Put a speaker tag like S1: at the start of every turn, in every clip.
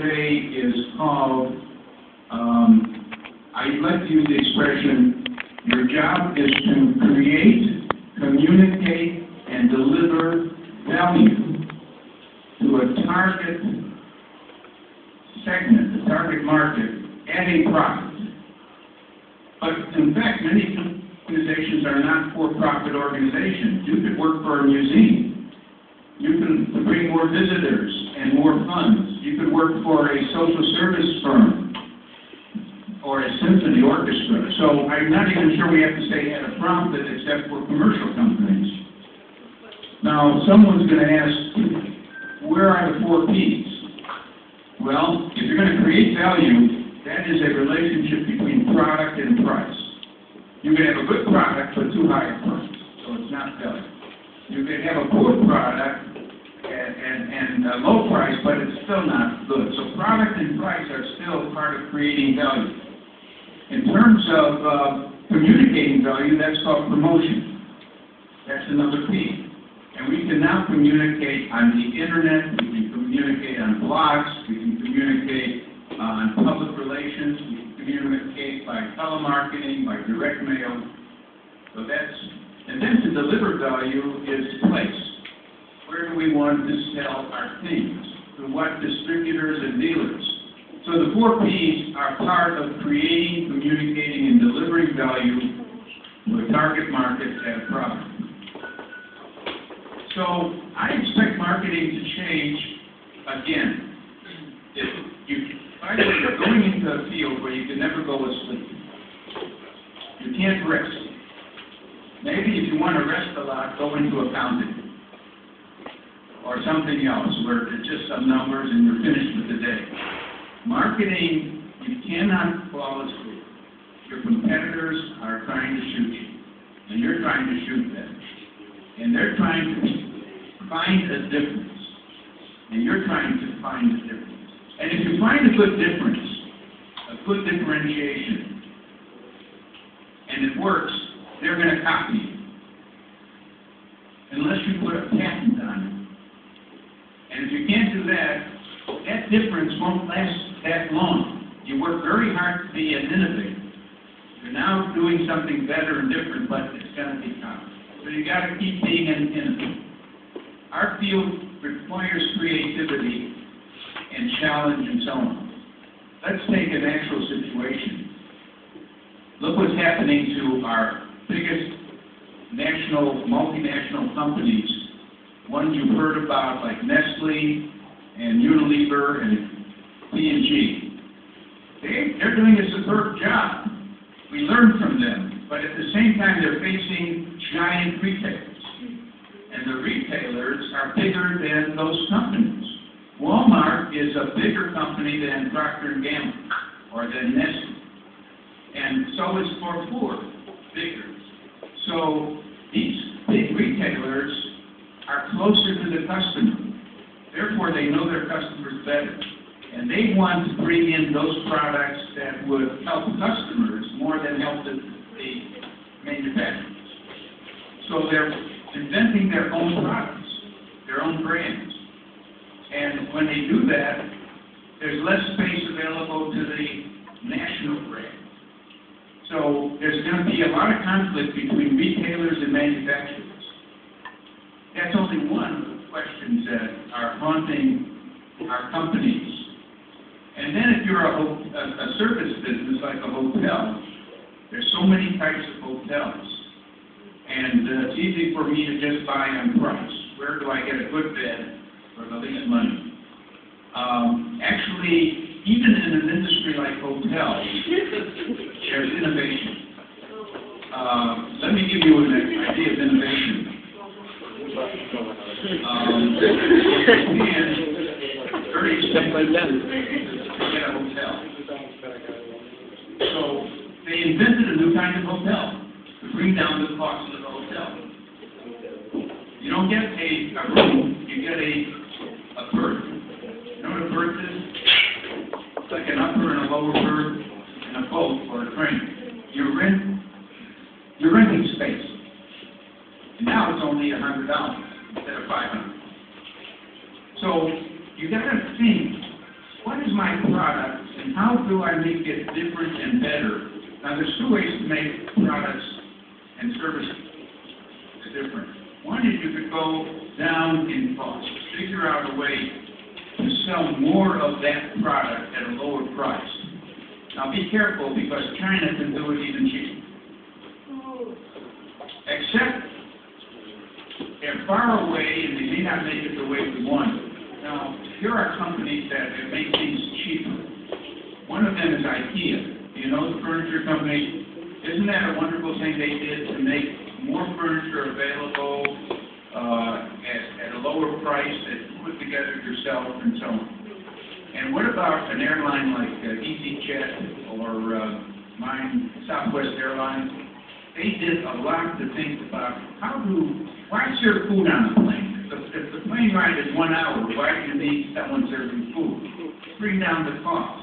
S1: today is called, I like to use the expression, your job is to create, communicate, and deliver value to a target segment, a target market, at a profit. But in fact, many organizations are not for-profit organizations. You could work for a museum. You can bring more visitors and more funds. You could work for a social service firm or a symphony orchestra. So I'm not even sure we have to say at a profit except for commercial companies. Now, someone's going to ask, where are the 4 Ps? Well, if you're going to create value, that is a relationship between product and price. You can have a good product but too high a price, so it's not value. You can have a poor product and a low price, but it's still not good. So product and price are still part of creating value. In terms of communicating value, that's called promotion. That's another P. And we can now communicate on the internet, we can communicate on blogs, we can communicate on public relations, we can communicate by telemarketing, by direct mail. So that's, and then to deliver value is place. Where do we want to sell our things? To what distributors and dealers? So the 4 Ps are part of creating, communicating, and delivering value to a target market at a profit. So I expect marketing to change again. If you find that you're going into a field where you can never go asleep, you can't rest. Maybe if you want to rest a lot, go into accounting or something else where it's just some numbers and you're finished with the day. Marketing, you cannot fall asleep. Your competitors are trying to shoot you, and you're trying to shoot them. And they're trying to find a difference, and you're trying to find a difference. And if you find a good difference, a good differentiation, and it works, they're going to copy you. Unless you put a patent on it. And if you can't do that, that difference won't last that long. You work very hard to be an innovator. You're now doing something better and different, but it's going to be copied. So you got to keep being an innovator. Our field requires creativity and challenge and so on. Let's take an actual situation. Look what's happening to our biggest national, multinational companies, ones you've heard about like Nestle and Unilever and P&G. They're doing a superb job. We learn from them, but at the same time they're facing giant retailers. And the retailers are bigger than those companies. Walmart is a bigger company than Procter & Gamble or than Nestle. And so is Ford, bigger. So these big retailers are closer to the customer. Therefore, they know their customers better. And they want to bring in those products that would help customers more than help the manufacturers. So they're inventing their own products, their own brands. And when they do that, there's less space available to the national brand. So there's going to be a lot of conflict between retailers and manufacturers. That's only one of the questions that are haunting our companies. And then if you're a service business like a hotel, there's so many types of hotels. And it's easy for me to just buy on price. Where do I get a good bed for the least money? Actually, even in an industry like hotels, there's innovation. Let me give you an idea of innovation. And very expensive to get a hotel. So they invented a new kind of hotel to bring down the cost of the hotel. You don't get a room, you get a berth. You know what a berth is? It's like an upper and a lower berth in a boat or a train. You're renting space. And now it's only $100 instead of $500. So you got to think, what is my product and how do I make it different and better? Now, there's two ways to make products and services different. One is you could go down in cost, figure out a way to sell more of that product at a lower price. Now, be careful because China can do it even cheaper. Except they're far away and they may not make it the way we want it. Now, here are companies that make things cheaper. One of them is IKEA. Do you know the furniture company? Isn't that a wonderful thing they did to make more furniture available at a lower price that you put together yourself and so on? And what about an airline like EasyJet or Southwest Airlines? They did a lot to think about why serve food on the plane? If the plane ride is 1 hour, why do you need someone serving food? Bring down the cost.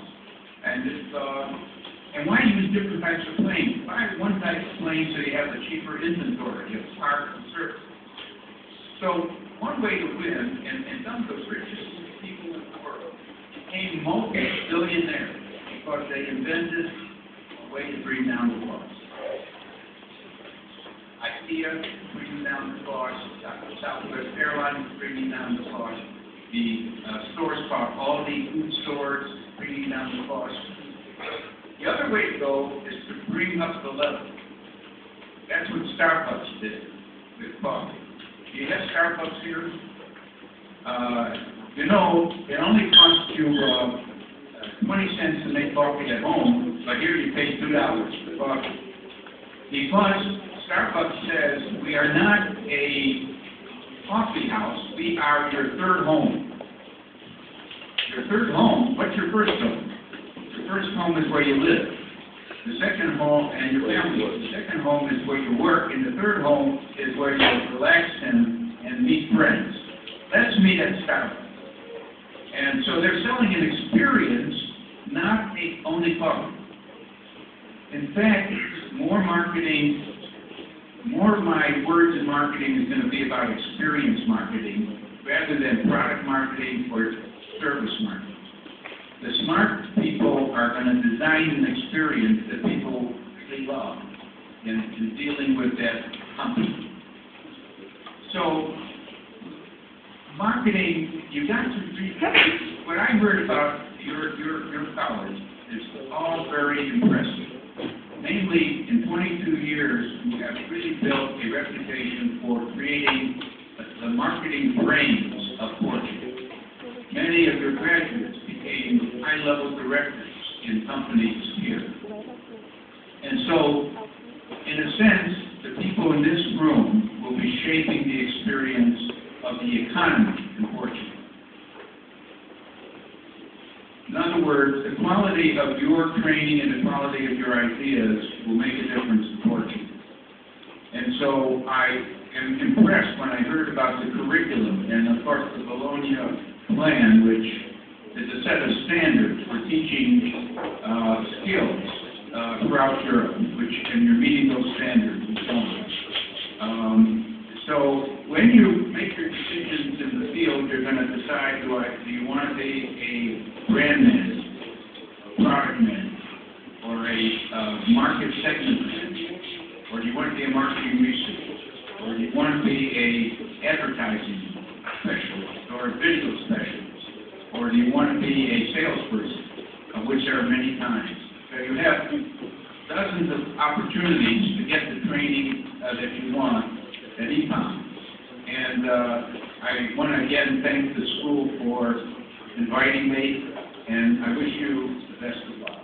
S1: And why use different types of planes? Buy one type of plane so you have a cheaper inventory, you have parts and service. So one way to win, and some of the richest people in the world became multi-billionaires because they invented a way to bring down the cost. IKEA bringing down the cost, Southwest Airlines bringing down the cost, the stores called Aldi food stores bringing down the cost. The other way to go is to bring up the level. That's what Starbucks did with coffee. Do you have Starbucks here? You know, it only costs you 20 cents to make coffee at home, but here you pay $2 for coffee. Because Starbucks says we are not a coffee house, we are your third home. Your third home, what's your first home? Your first home is where you live. The second home, and your family. The second home is where you work, and the third home is where you relax and meet friends. Let's meet at Starbucks. And so they're selling an experience, not only coffee. In fact, more of my words in marketing is going to be about experience marketing rather than product marketing or service marketing. The smart people are going to design an experience that people really love in dealing with that company. So, marketing, you got to what I heard about your college is all very impressive. Namely, in 22 years, you have really built a reputation for creating the marketing brains of Portugal. Many of your graduates became high-level directors in companies here. And so, in a sense, the people in this room will be shaping the experience of the economy in Portugal. In other words, the quality of your training and the quality of your ideas will make a difference in Portugal. And so I am impressed when I heard about the curriculum and, of course, the Bologna plan, which is a set of standards for teaching skills throughout Europe, and you're meeting those standards and so on. So when you make your decisions in the field, you're going to decide, do you want to be a brand manager, a product manager, or a market segment manager, or do you want to be a marketing researcher, or do you want to be a advertising specialist, or a video specialist, or do you want to be a salesperson, of which there are many kinds. So you have dozens of opportunities to get the training that you want at Ipam. And I want to again thank the school for inviting me, and I wish you the best of luck.